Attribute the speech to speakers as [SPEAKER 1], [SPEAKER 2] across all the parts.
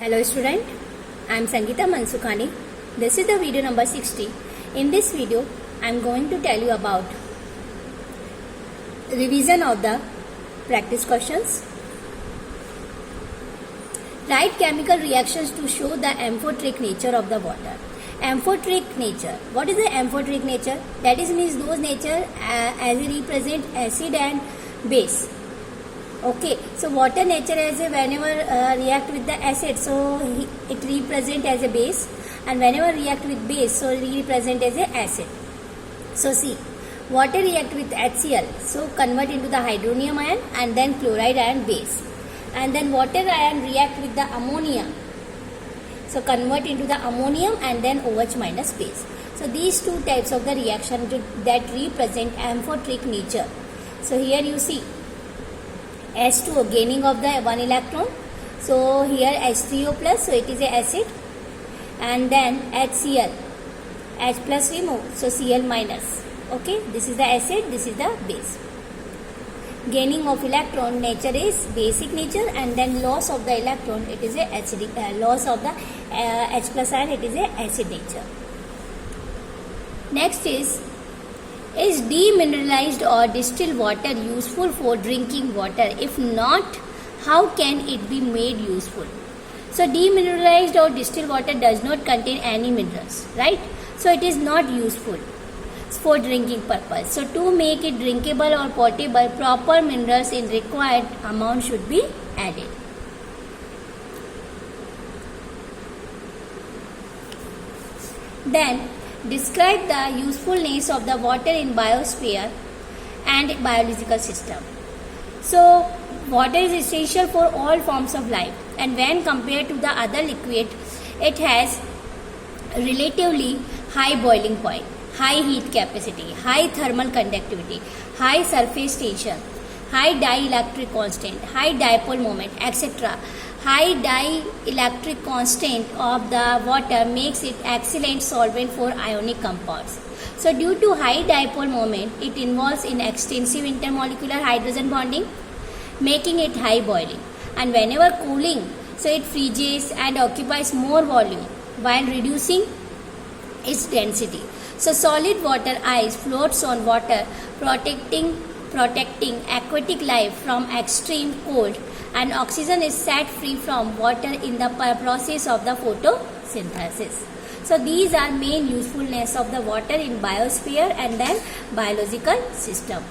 [SPEAKER 1] Hello student, I am Sangeeta Mansukhani. This is the video number 60. In this video, I am going to tell you about revision of the practice questions. Write chemical reactions to show the amphoteric nature of the water. Amphoteric nature. What is the amphoteric nature? That is means those nature as it represent acid and base. Okay, so water nature as a whenever react with the acid, so it represent as a base, and whenever react with base, so it represent as a acid. So see, water react with HCl, so convert into the hydronium ion and then chloride ion base, and then water ion react with the ammonia, so convert into the ammonium and then OH minus base. So these two types of the reaction that represent amphoteric nature. So here you see H2O gaining of the one electron, so here H3O plus, so it is a acid, and then HCl, H plus remove, so Cl minus. Okay, this is the acid, this is the base. Gaining of electron nature is basic nature, and then loss of the electron, it is a acidic, loss of the H plus ion, it is a acid nature. Next is demineralized or distilled water useful for drinking water? If not, how can it be made useful? So demineralized or distilled water does not contain any minerals, right? So it is not useful for drinking purpose. So to make it drinkable or potable, proper minerals in required amount should be added. Then describe the usefulness of the water in biosphere and biological system. So water is essential for all forms of life, and when compared to the other liquid, it has relatively high boiling point, high heat capacity, high thermal conductivity, high surface tension, high dielectric constant, high dipole moment, etc. High dielectric constant of the water makes it excellent solvent for ionic compounds. So due to high dipole moment, it involves in extensive intermolecular hydrogen bonding, making it high boiling. And whenever cooling, so it freezes and occupies more volume while reducing its density. So solid water ice floats on water, protecting aquatic life from extreme cold, and oxygen is set free from water in the process of the photosynthesis. So these are main usefulness of the water in biosphere and then biological system.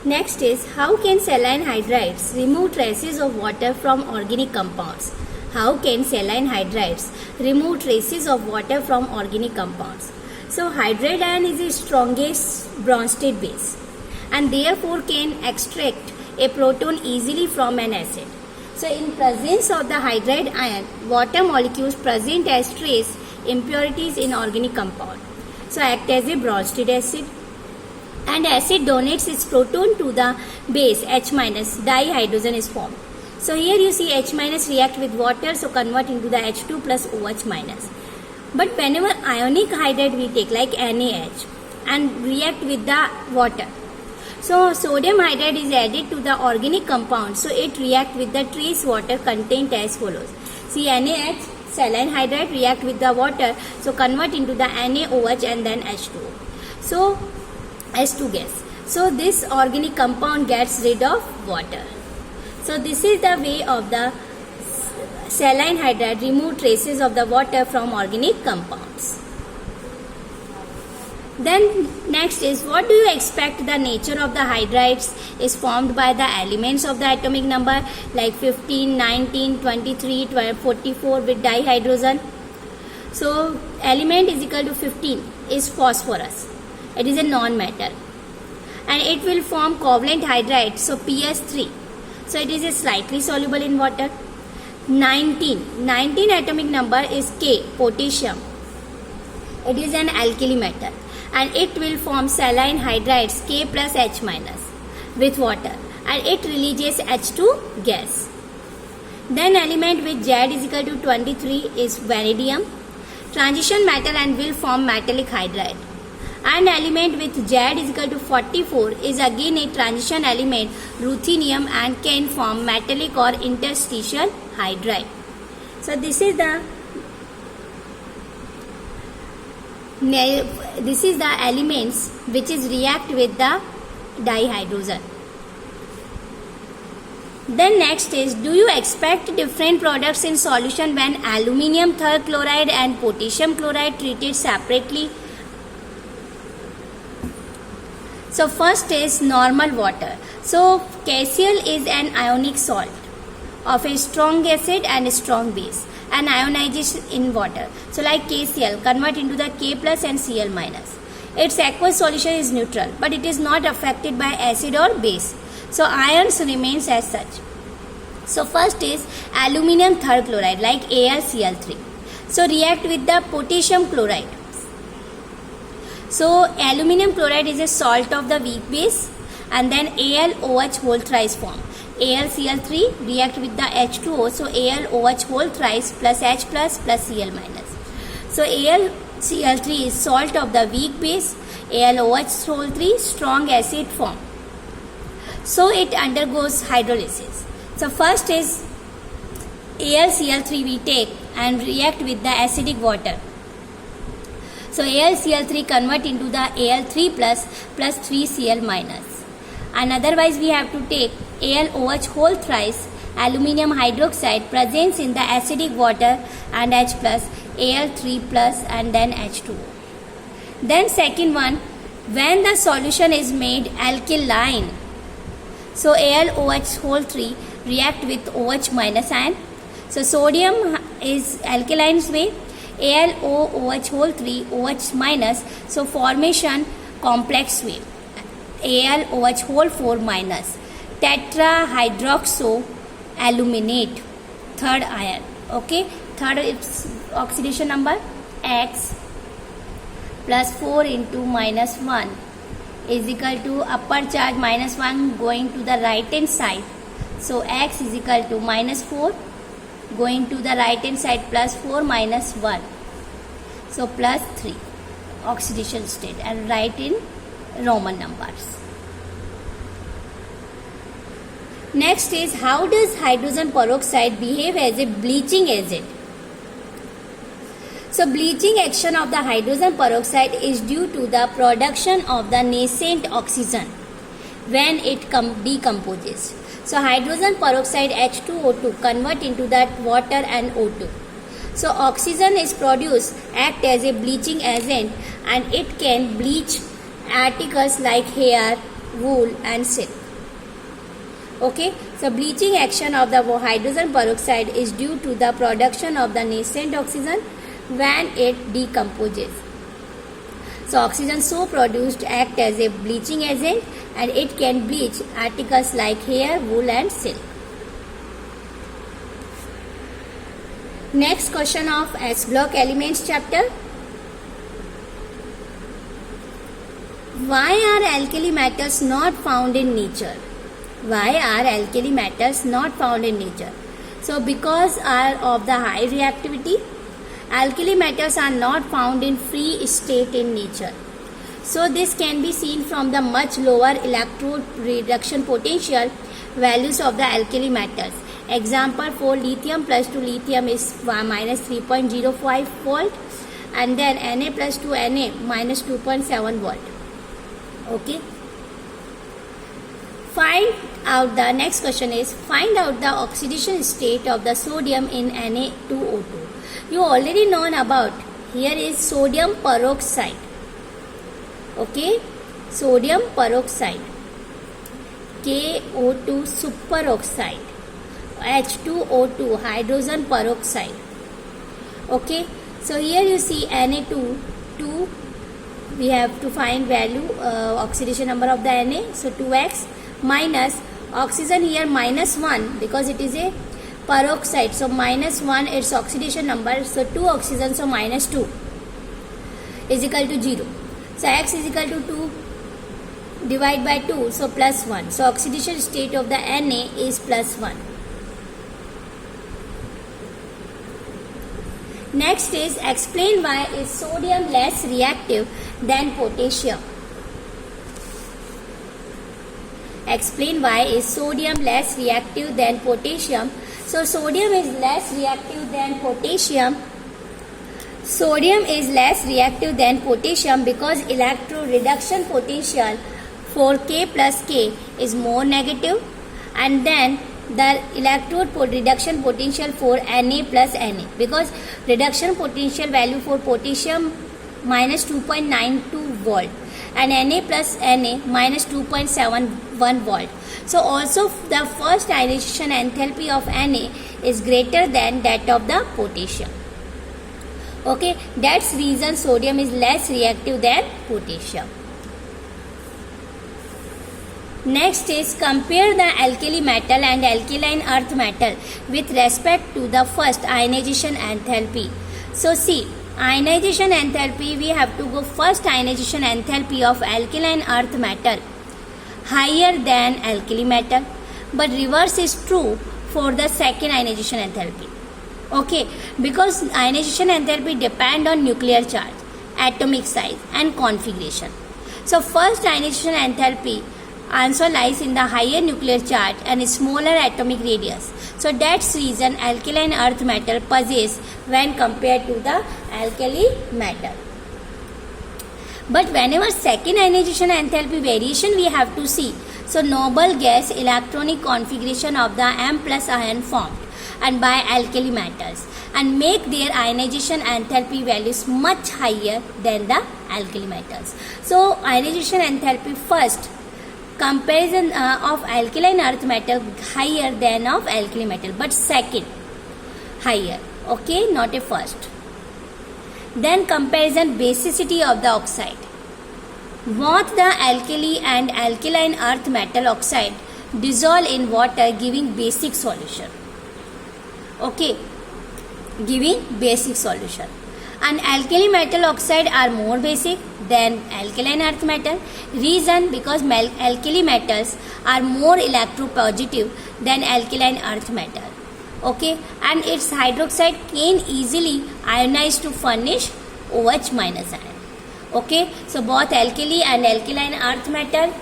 [SPEAKER 1] Next is, how can saline hydrides remove traces of water from organic compounds? How can saline hydrides remove traces of water from organic compounds? So hydride ion is the strongest Bronsted base, and therefore can extract a proton easily from an acid. So in presence of the hydride ion, water molecules present as trace impurities in organic compound, so act as a Bronsted acid, and acid donates its proton to the base H minus, dihydrogen is formed. So here you see H minus react with water, so convert into the H2 plus OH minus. But whenever ionic hydride we take like NaH and react with the water, so sodium hydride is added to the organic compound, so it react with the trace water content as follows. See, NaH, saline hydride react with the water, so convert into the NaOH and then H2O. So H2 gas. So this organic compound gets rid of water. So this is the way of the saline hydride remove traces of the water from organic compounds. Then next is, what do you expect the nature of the hydrides is formed by the elements of the atomic number like 15, 19, 23, 12, 44 with dihydrogen. So element is equal to 15 is phosphorus. It is a non-metal, and it will form covalent hydride, so PS3. So it is a slightly soluble in water. 19 atomic number is K, potassium. It is an alkali metal, and it will form saline hydrides K plus H minus with water, and it releases H2 gas. Then element with Z is equal to 23 is vanadium, transition metal, and will form metallic hydride. And element with Z is equal to 44 is again a transition element, ruthenium, and can form metallic or interstitial hydride. So this is the elements which is react with the dihydrogen. Then next is, do you expect different products in solution when aluminium chloride and potassium chloride treated separately? So first is normal water. So KCl is an ionic salt of a strong acid and a strong base, and ionization in water. So like KCl convert into the K plus and Cl minus. Its aqueous solution is neutral, but it is not affected by acid or base. So ions remains as such. So first is aluminium chloride like AlCl3. So react with the potassium chloride. So aluminium chloride is a salt of the weak base, and then AlOH whole thrice form. AlCl3 react with the H2O, so AlOH whole thrice plus H plus Cl minus. So AlCl3 is salt of the weak base, AlOH whole 3 strong acid form. So it undergoes hydrolysis. So first is AlCl3 we take and react with the acidic water. So AlCl3 convert into the Al3 plus 3Cl minus. And otherwise we have to take AlOH whole thrice aluminium hydroxide presents in the acidic water and H plus Al3 plus and then H2O. Then second one, when the solution is made alkaline, so AlOH whole 3 react with OH minus ion. So sodium is alkaline way, AlOH whole 3 OH minus, so formation complex way, AlOH whole 4 minus, tetrahydroxo aluminate, third ion. Okay, third its oxidation number X plus 4 into minus 1 is equal to upper charge minus 1 going to the right hand side. So X is equal to minus 4 going to the right hand side plus 4 minus 1. So plus 3 oxidation state, and write in Roman numbers. Next is, how does hydrogen peroxide behave as a bleaching agent? So bleaching action of the hydrogen peroxide is due to the production of the nascent oxygen when it decomposes. So hydrogen peroxide H2O2 convert into that water and O2. So oxygen is produced, act as a bleaching agent, and it can bleach articles like hair, wool and silk. Okay, so bleaching action of the hydrogen peroxide is due to the production of the nascent oxygen when it decomposes. So oxygen so produced act as a bleaching agent, and it can bleach articles like hair, wool and silk. Next question of S block elements chapter. Why are alkali metals not found in nature? Why are alkali metals not found in nature? So because of the high reactivity, alkali metals are not found in free state in nature. So this can be seen from the much lower electrode reduction potential values of the alkali metals. Example for lithium plus 2 lithium is minus 3.05 volt, and then Na plus 2 Na minus 2.7 volt. Okay. Find out the next question is, find out the oxidation state of the sodium in Na2O2. You already known about, here is sodium peroxide. Okay, sodium peroxide, KO2 superoxide, H2O2 hydrogen peroxide. Okay, so here you see Na2, 2, we have to find value oxidation number of the Na, so 2x minus oxygen here minus 1 because it is a peroxide, so minus 1 its oxidation number, so 2 oxygen, so minus 2 is equal to 0. So X is equal to 2 divided by 2, so plus 1. So oxidation state of the Na is plus 1. Next is, explain why is sodium less reactive than potassium. Explain why is sodium less reactive than potassium. So sodium is less reactive than potassium. Sodium is less reactive than potassium because electroreduction potential for K plus K is more negative, and then the electrode reduction potential for Na plus Na, because reduction potential value for potassium minus 2.92 volt and Na plus Na minus 2.71 volt. So also the first ionization enthalpy of Na is greater than that of the potassium. Okay, that's reason sodium is less reactive than potassium. Next is compare the alkali metal and alkaline earth metal with respect to the first ionization enthalpy. So see, ionization enthalpy, we have to go first ionization enthalpy of alkaline earth metal higher than alkali metal, but reverse is true for the second ionization enthalpy. Okay, because ionization enthalpy depend on nuclear charge, atomic size and configuration. So first ionization enthalpy answer lies in the higher nuclear charge and smaller atomic radius. So that's reason alkaline earth metal possess when compared to the alkali metal. But whenever second ionization enthalpy variation we have to see. So noble gas electronic configuration of the M plus ion formed and by alkali metals and make their ionization enthalpy values much higher than the alkali metals. So ionization enthalpy first, comparison of alkaline earth metal higher than of alkali metal, but second higher, okay, not a first. Then comparison basicity of the oxide. Both the alkali and alkaline earth metal oxide dissolve in water giving basic solution. Okay, giving basic solution. And alkali metal oxide are more basic than alkaline earth metal. Reason because alkali metals are more electropositive than alkaline earth metal. Okay, and its hydroxide can easily ionize to furnish OH minus ion. Okay, so both alkali and alkaline earth metal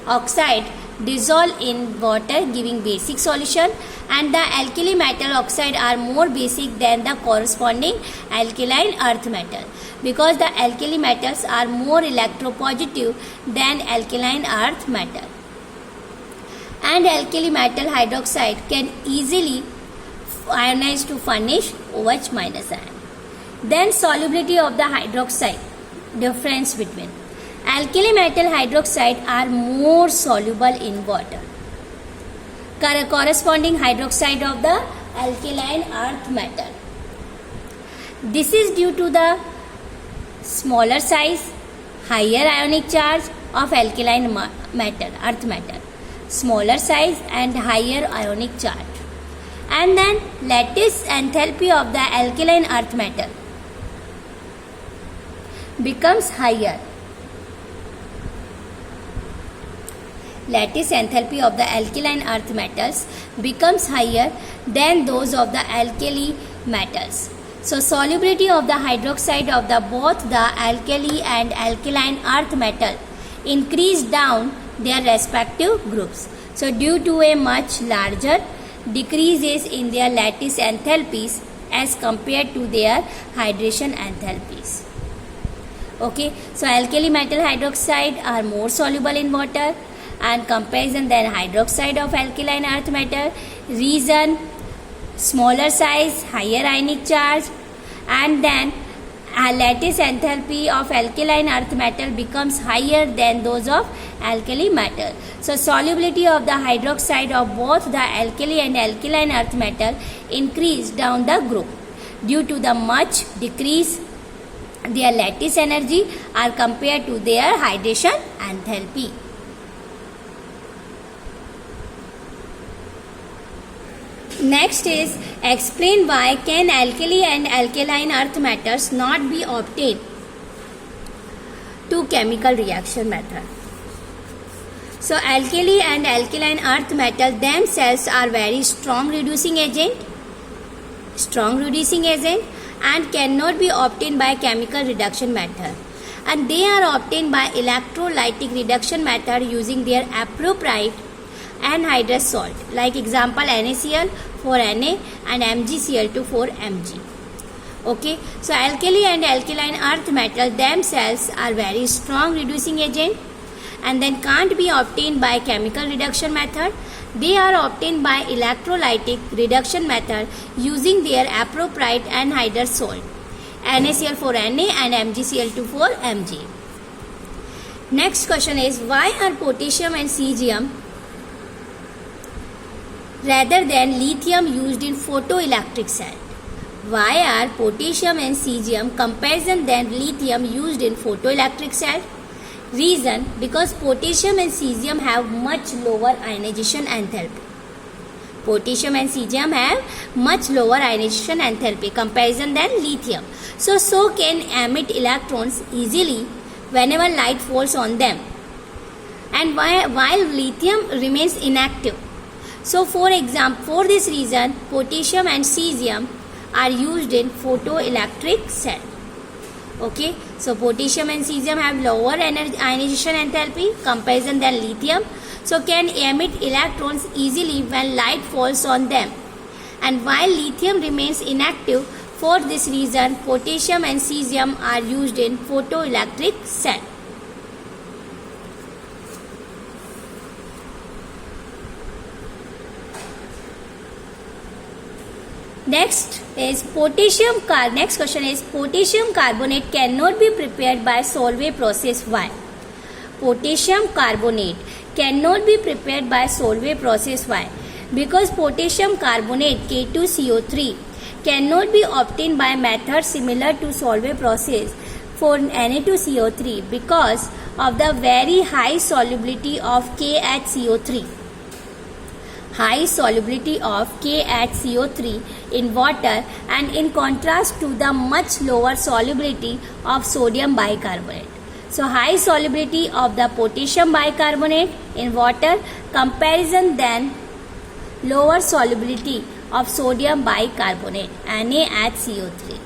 [SPEAKER 1] oxide dissolve in water giving basic solution, and the alkali metal oxide are more basic than the corresponding alkaline earth metal because the alkali metals are more electropositive than alkaline earth metal, and alkali metal hydroxide can easily ionize to furnish OH minus ion. Then solubility of the hydroxide, difference between alkali metal hydroxide are more soluble in water. Corresponding hydroxide of the alkaline earth metal. This is due to the smaller size, higher ionic charge of alkaline metal, earth metal. Smaller size and higher ionic charge. And then lattice enthalpy of the alkaline earth metal becomes higher. Lattice enthalpy of the alkaline earth metals becomes higher than those of the alkali metals. So solubility of the hydroxide of the both the alkali and alkaline earth metal increase down their respective groups. So due to a much larger decreases in their lattice enthalpies as compared to their hydration enthalpies. Okay, so alkali metal hydroxide are more soluble in water and comparison than hydroxide of alkaline earth metal. Reason smaller size, higher ionic charge, and then lattice enthalpy of alkaline earth metal becomes higher than those of alkali metal. So solubility of the hydroxide of both the alkali and alkaline earth metal increase down the group due to the much decrease their lattice energy are compared to their hydration enthalpy. Next is explain why can alkali and alkaline earth metals not be obtained to chemical reaction method. So alkali and alkaline earth metals themselves are very strong reducing agent and cannot be obtained by chemical reduction method, and they are obtained by electrolytic reduction method using their appropriate anhydrous salt, like example NaCl for Na and MgCl2 for Mg. Okay, so alkali and alkaline earth metal themselves are very strong reducing agent and then can't be obtained by chemical reduction method. They are obtained by electrolytic reduction method using their appropriate anhydrous salt, NaCl for Na and MgCl2 for Mg. Next question is, why are potassium and cesium rather than lithium used in photoelectric cell? Why are potassium and cesium comparison than lithium used in photoelectric cell? Reason, because potassium and cesium have much lower ionization enthalpy. Potassium and cesium have much lower ionization enthalpy comparison than lithium. So can emit electrons easily whenever light falls on them. And while lithium remains inactive. So for this reason, potassium and cesium are used in photoelectric cell. Okay, so potassium and cesium have lower ionization enthalpy comparison than lithium, so can emit electrons easily when light falls on them. And while lithium remains inactive, for this reason potassium and cesium are used in photoelectric cell. Next question is, potassium carbonate cannot be prepared by Solvay process. Why? Potassium carbonate cannot be prepared by Solvay process. Why? Because potassium carbonate K2CO3 cannot be obtained by method similar to Solvay process for Na2CO3 because of the very high solubility of KHCO3. High solubility of KHCO3 in water, and in contrast to the much lower solubility of sodium bicarbonate. So high solubility of the potassium bicarbonate in water comparison than lower solubility of sodium bicarbonate, NaHCO3.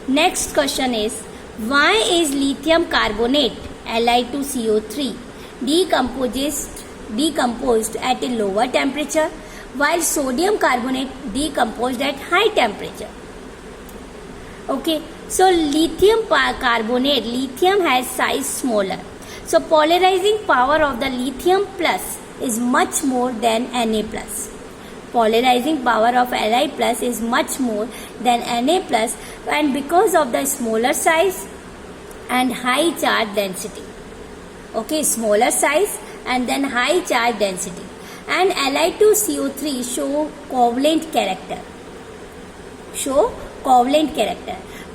[SPEAKER 1] Next question is, why is lithium carbonate Li2CO3 decomposed at a lower temperature while sodium carbonate decomposed at high temperature? Okay, so lithium carbonate, lithium has size smaller, so polarizing power of the lithium plus is much more than Na plus. Polarizing power of Li plus is much more than Na plus, and because of the smaller size and high charge density. Okay, smaller size and then high charge density. And Li2CO3 show covalent character.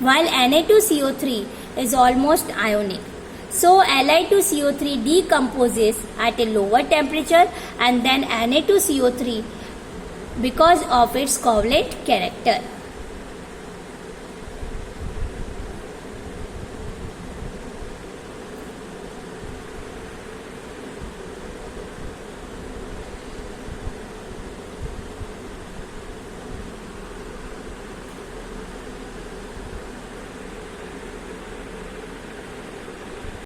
[SPEAKER 1] While Na2CO3 is almost ionic. So Li2CO3 decomposes at a lower temperature and then Na2CO3 because of its covalent character.